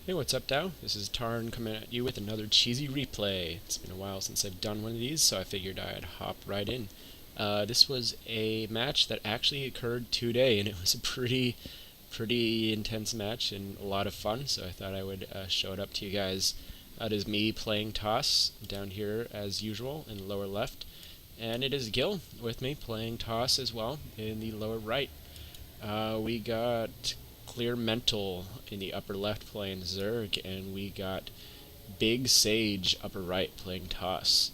Hey, what's up, Dow? This is Tarn coming at you with another cheesy replay. It's been a while since I've done one of these, so I figured I'd hop right in. This was a match that actually occurred today, and it was a pretty intense match and a lot of fun, so I thought I would show it up to you guys. That is me playing toss down here as usual in the lower left, and it is Gil with me playing toss as well in the lower right. We got Clear Mental in the upper left playing Zerg, and we got Big Sage upper right playing Toss.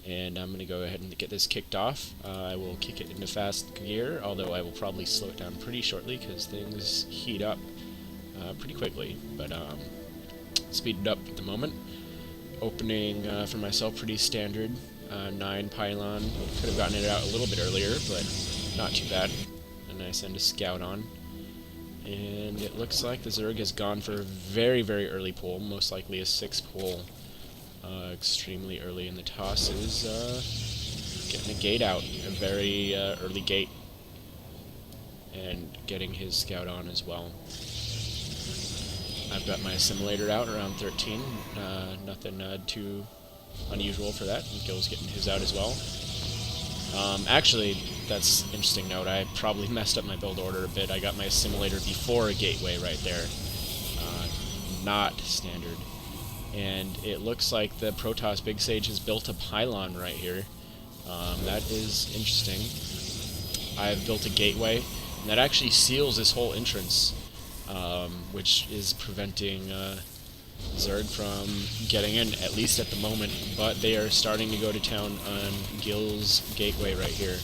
And I'm going to go ahead and get this kicked off. I will kick it into fast gear, although I will probably slow it down pretty shortly because things heat up pretty quickly. But speed it up at the moment. Opening for myself pretty standard. 9 pylon. Could have gotten it out a little bit earlier, but not too bad. And I send a scout on. And it looks like the Zerg has gone for a very early pull, most likely a 6 pull, extremely early in the toss. Is getting a gate out, a very early gate, and getting his scout on as well. I've got my assimilator out around 13, nothing too unusual for that. And Gil's getting his out as well. Actually, that's an interesting note. I probably messed up my build order a bit. I got my assimilator before a gateway right there. Not standard. And it looks like the Protoss Big Sage has built a pylon right here. That is interesting. I've built a gateway, and that actually seals this whole entrance, which is preventing Zerg from getting in, at least at the moment, but they are starting to go to town on Gil's gateway right here.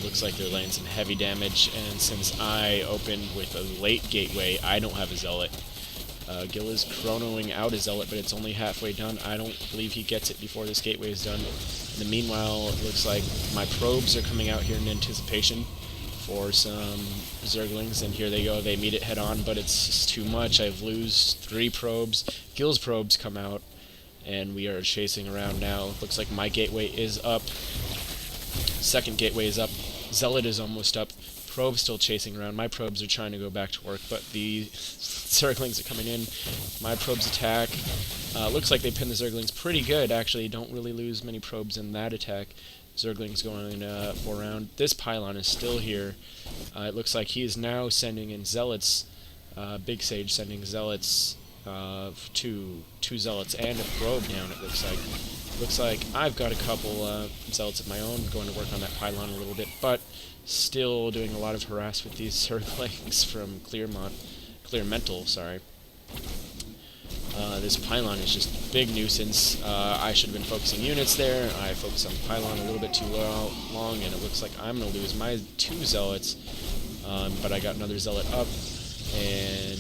Looks like they're laying some heavy damage, and since I opened with a late gateway, I don't have a zealot. Gil is chronoing out a zealot, but it's only halfway done. I don't believe he gets it before this gateway is done. In the meanwhile, it looks like my probes are coming out here in anticipation for some Zerglings, and here they go. They meet it head on, but it's just too much. I lose 3 probes. Gil's probes come out, and we are chasing around now. Looks like my gateway is up. Second gateway is up. Zealot is almost up. Probe's still chasing around. My probes are trying to go back to work, but the Zerglings are coming in. My probes attack. Looks like they pin the Zerglings pretty good, actually. Don't really lose many probes in that attack. Zerglings going for round. This pylon is still here. It looks like he is now sending in zealots. Big Sage sending zealots, two zealots and a probe down. It looks like. Looks like I've got a couple zealots of my own going to work on that pylon a little bit, but still doing a lot of harass with these Zerglings from Clear Mental. Sorry. This pylon is just big nuisance. I should have been focusing units there. I focused on the pylon a little bit too long, and it looks like I'm going to lose my 2 zealots. But I got another zealot up, and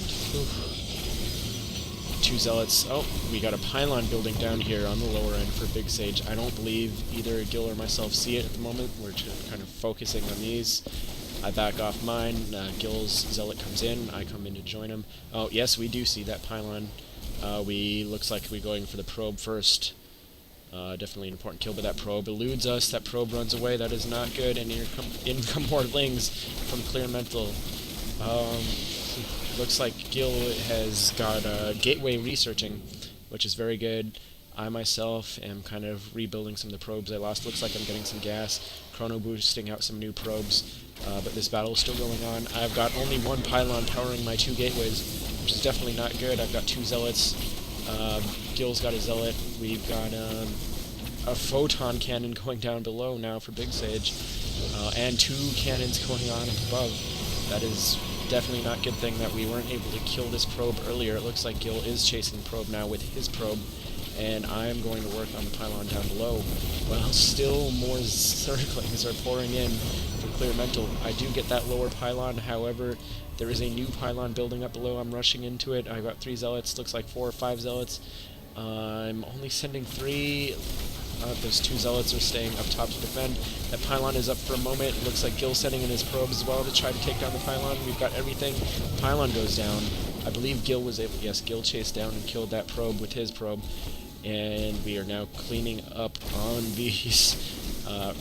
2 zealots. Oh, we got a pylon building down here on the lower end for Big Sage. I don't believe either Gil or myself see it at the moment. We're just kind of focusing on these. I back off mine. Gil's zealot comes in. I come in to join him. Oh, yes, we do see that pylon. Looks like we're going for the probe first. Definitely an important kill, but that probe eludes us. That probe runs away. That is not good. And in come more lings from Clear Mental. Looks like Gil has got gateway researching, which is very good. I myself am kind of rebuilding some of the probes I lost. Looks like I'm getting some gas, chrono boosting out some new probes, but this battle is still going on. I've got only 1 pylon towering my 2 gateways, which is definitely not good. I've got 2 zealots. Gil's got a zealot. We've got a photon cannon going down below now for Big Sage, and 2 cannons going on above. That is definitely not a good thing that we weren't able to kill this probe earlier. It looks like Gil is chasing the probe now with his probe, and I'm going to work on the pylon down below. Well, still more Zerglings are pouring in for Clear Mental. I do get that lower pylon, however, there is a new pylon building up below. I'm rushing into it. I've got 3 zealots, looks like 4 or 5 zealots. I'm only sending 3. Those 2 zealots are staying up top to defend. That pylon is up for a moment. It looks like Gil's sending in his probe as well to try to take down the pylon. We've got everything. Pylon goes down. I believe Gil was able... Yes, Gil chased down and killed that probe with his probe. And we are now cleaning up on these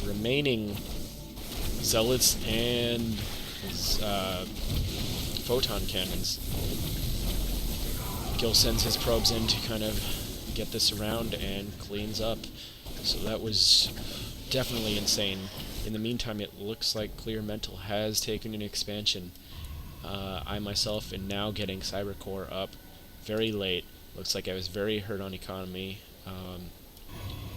remaining zealots and photon cannons. Gil sends his probes in to kind of get this around and cleans up. So that was definitely insane. In the meantime, it looks like Clear Mental has taken an expansion. I myself am now getting Cybercore up very late. Looks like I was very hurt on economy.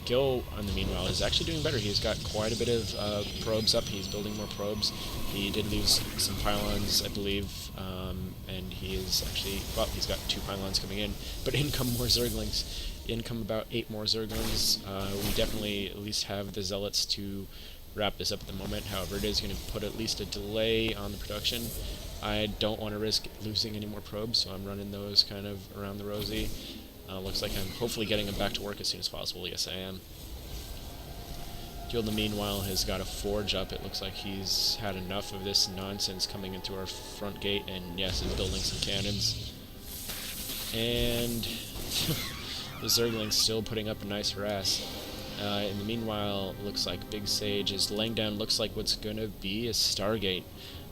Gil, in the meanwhile, is actually doing better. He's got quite a bit of probes up. He's building more probes. He did lose some pylons, I believe, and he is actually, well, he's got 2 pylons coming in, but in come more Zerglings. In come about 8 more Zerglings. We definitely at least have the Zealots to wrap this up at the moment. However, it is going to put at least a delay on the production. I don't want to risk losing any more probes, so I'm running those kind of around the rosy. Looks like I'm hopefully getting them back to work as soon as possible. Yes, I am. Gil, in the meanwhile, has got a forge up. It looks like he's had enough of this nonsense coming into our front gate, and yes, is building some cannons. And the Zergling's still putting up a nice harass. In the meanwhile, looks like Big Sage is laying down, looks like what's going to be a Stargate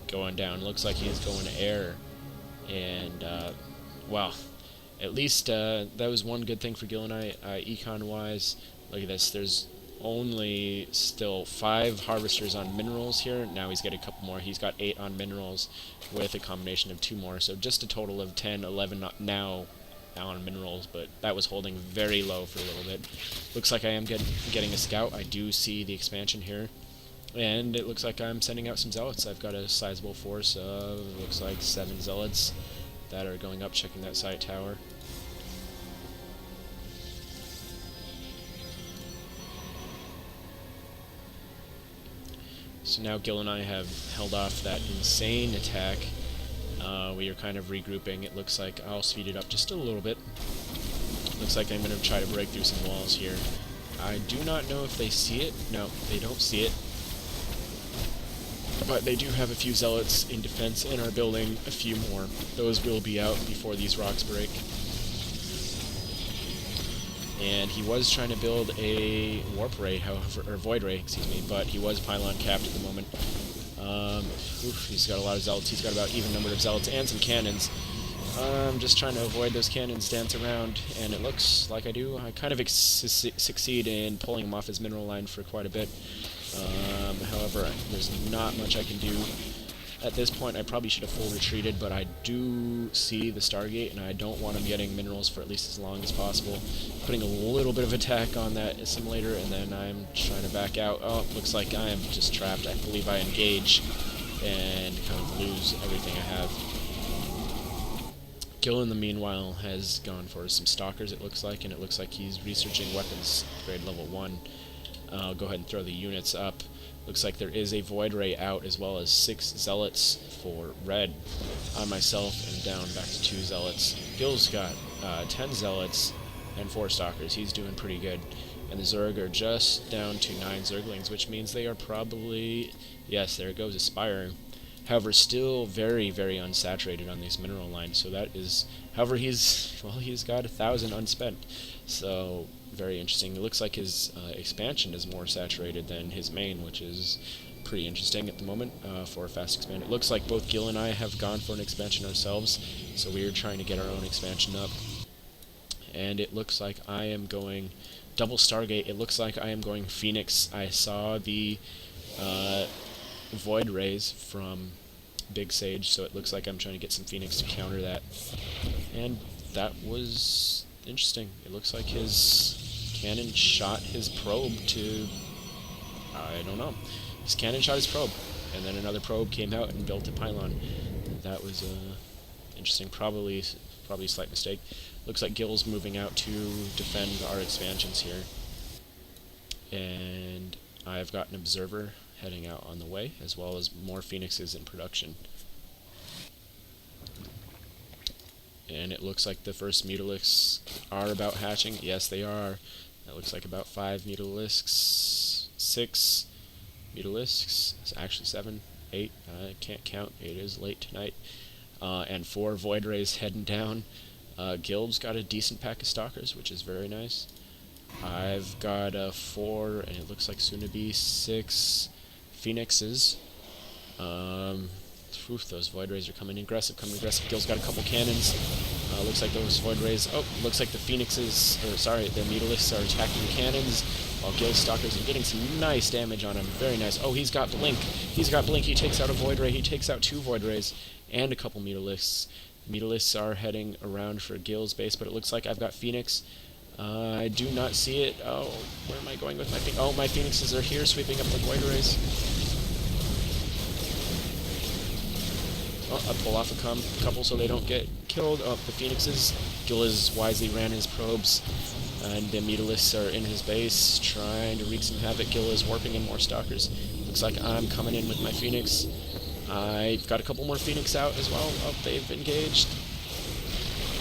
going down. Looks like he's going to air. And, well, at least that was one good thing for Gil and I. Econ-wise, look at this. There's only still 5 harvesters on minerals here. Now he's got a couple more. He's got 8 on minerals with a combination of 2 more. So just a total of 10, 11 now on minerals, but that was holding very low for a little bit. Looks like I am getting a scout. I do see the expansion here. And it looks like I'm sending out some zealots. I've got a sizable force of, looks like 7 zealots that are going up, checking that side tower. So now Gil and I have held off that insane attack. We are kind of regrouping. It looks like I'll speed it up just a little bit. Looks like I'm going to try to break through some walls here. I do not know if they see it. No, they don't see it. But they do have a few zealots in defense and are building a few more. Those will be out before these rocks break. And he was trying to build a warp ray, however, or void ray, excuse me, but he was pylon capped at the moment. He's got a lot of zealots. He's got about even number of zealots and some cannons. I'm just trying to avoid those cannons dance around, and it looks like I do. I kind of succeed in pulling him off his mineral line for quite a bit. However, there's not much I can do. At this point, I probably should have full retreated, but I do see the Stargate, and I don't want him getting minerals for at least as long as possible. Putting a little bit of attack on that assimilator, and then I'm trying to back out. Oh, looks like I am just trapped. I believe I engage and kind of lose everything I have. Gil, in the meanwhile, has gone for some stalkers, it looks like, and it looks like he's researching weapons grade level 1. I'll go ahead and throw the units up. Looks like there is a void ray out, as well as 6 zealots for red. I myself am down back to 2 zealots. Gil's got 10 zealots and 4 stalkers. He's doing pretty good. And the Zerg are just down to 9 Zerglings, which means they are probably, yes, there it goes, aspiring. However, still very, very unsaturated on these mineral lines. So that is, however, he's got 1,000 unspent. So very interesting. It looks like his expansion is more saturated than his main, which is pretty interesting at the moment for a fast expand. It looks like both Gil and I have gone for an expansion ourselves, so we are trying to get our own expansion up. And it looks like I am going double Stargate. It looks like I am going Phoenix. I saw the void rays from Big Sage, so it looks like I'm trying to get some Phoenix to counter that. And that was interesting. It looks like his cannon shot his probe to, I don't know. His cannon shot his probe, and then another probe came out and built a pylon. That was interesting. Probably a slight mistake. Looks like Gil's moving out to defend our expansions here. And I've got an observer heading out on the way, as well as more Phoenixes in production. And it looks like the first Mutalisks are about hatching. Yes, they are. That looks like about 5 Mutalisks, 6 Mutalisks, it's actually 7, 8, I can't count, it is late tonight, and 4 Void Rays heading down. Gil's got a decent pack of Stalkers, which is very nice. I've got 4, and it looks like soon to be 6 Phoenixes. Those Void Rays are coming aggressive, Gil's got a couple cannons. Looks like those Void Rays... Oh, looks like the Phoenixes... Or, sorry, the Mutalisks are attacking the cannons, while Gil Stalkers are getting some nice damage on him. Very nice. Oh, he's got Blink. He's got Blink. He takes out a Void Ray. He takes out 2 Void Rays and a couple Mutalisks. Mutalisks are heading around for Gil's base, but it looks like I've got Phoenix. I do not see it. Oh, where am I going with my Phoenix? Oh, my Phoenixes are here, sweeping up the Void Rays. Oh, I pull off a couple so they don't get killed. Oh, the Phoenixes. Gil has wisely ran his probes, and the Mutalisks are in his base, trying to wreak some havoc. Gil is warping in more Stalkers. Looks like I'm coming in with my Phoenix. I've got a couple more Phoenix out as well. Oh, they've engaged.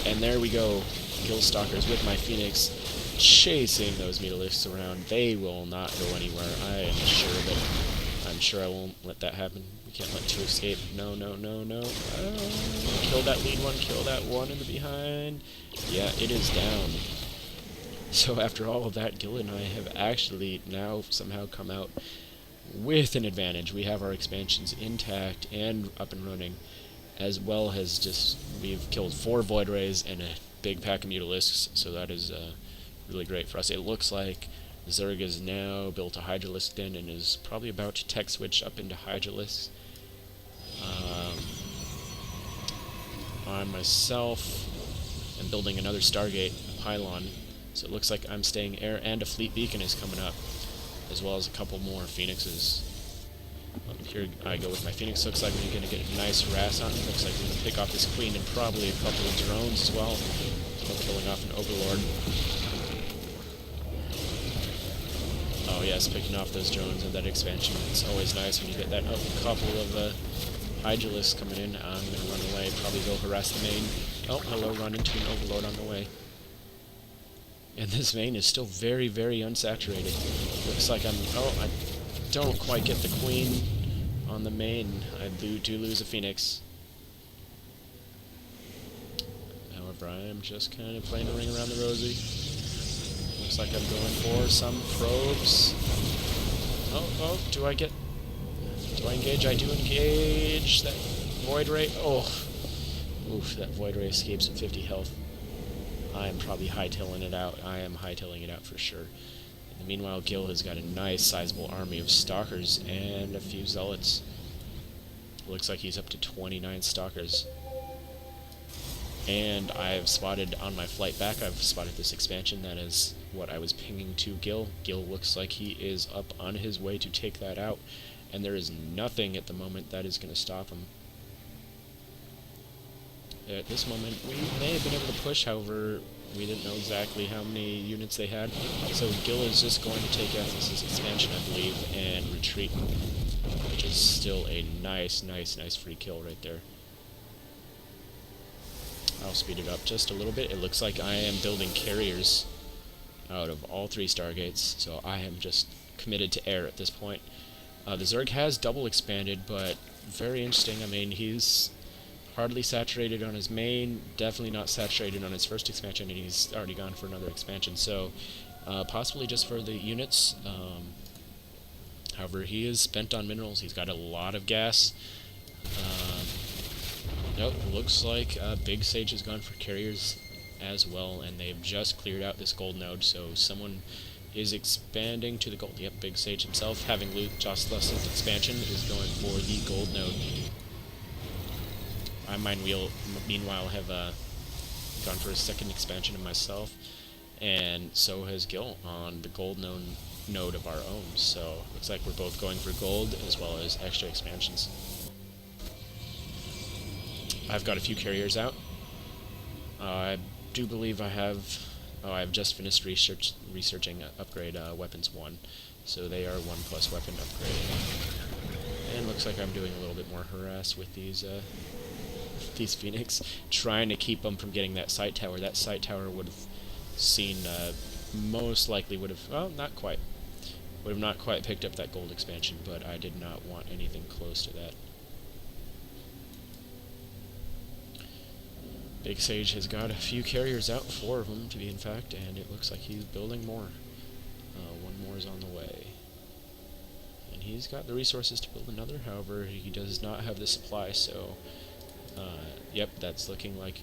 And there we go. Gil Stalkers with my Phoenix, chasing those Mutalisks around. They will not go anywhere. I am sure of it. I'm sure I won't let that happen. We can't let 2 escape. No, no, no, no. Kill that lead one. Kill that one in the behind. Yeah, it is down. So after all of that, Gil and I have actually now somehow come out with an advantage. We have our expansions intact and up and running, as well as just we've killed 4 Void Rays and a big pack of Mutalisks, so that is really great for us. It looks like Zerg has now built a Hydralisk den and is probably about to tech switch up into Hydralisks. I myself am building another Stargate pylon, so it looks like I'm staying air, and a fleet beacon is coming up, as well as a couple more Phoenixes. Here I go with my Phoenix. Looks like we're going to get a nice harass on it. Looks like we're going to pick off this Queen and probably a couple of drones as well. Killing off an Overlord. Oh yes, picking off those drones and that expansion. It's always nice when you get that. Oh, a couple of Hydralisks coming in. I'm going to run away, probably go harass the main. Oh, hello, run into an Overlord on the way. And this main is still very, very unsaturated. Looks like I'm... Oh, I don't quite get the Queen on the main. I do lose a Phoenix. However, I am just kind of playing a ring around the rosy. Looks like I'm going for some probes. Oh, do I engage? I do engage. That Void Ray. Oh. Oof, that Void Ray escapes at 50 health. I am probably hightailing it out. I am hightailing it out for sure. And meanwhile, Gil has got a nice sizable army of Stalkers and a few Zealots. Looks like he's up to 29 Stalkers. And I've spotted, on my flight back, I've spotted this expansion. That is what I was pinging to Gil. Gil looks like he is up on his way to take that out, and there is nothing at the moment that is going to stop him. At this moment, we may have been able to push, however, we didn't know exactly how many units they had. So Gil is just going to take Ethos' expansion, I believe, and retreat, which is still a nice free kill right there. I'll speed it up just a little bit. It looks like I am building carriers out of all 3 Stargates, so I am just committed to air at this point. The Zerg has double expanded, but very interesting. I mean, he's hardly saturated on his main, definitely not saturated on his first expansion, and he's already gone for another expansion, so possibly just for the units. However, he is spent on minerals. He's got a lot of gas. Nope, looks like Big Sage has gone for carriers as well, and they've just cleared out this gold node, so someone is expanding to the gold. Yep, Big Sage himself, having loot just less of expansion, is going for the gold node. I meanwhile have gone for a second expansion of myself, and so has Gil on the gold node of our own, so looks like we're both going for gold as well as extra expansions. I've got a few carriers out. I do believe I have... Oh, I've just finished researching upgrade weapons 1. So they are 1+ weapon upgrade. And looks like I'm doing a little bit more harass with these Phoenix, trying to keep them from getting that sight tower. That sight tower would have seen, most likely would have... Well, not quite. Would have not quite picked up that gold expansion, but I did not want anything close to that. Big Sage has got a few carriers out, 4 of them to be in fact, and it looks like he's building more. 1 more is on the way. And he's got the resources to build another, however, he does not have the supply, so, yep, that's looking like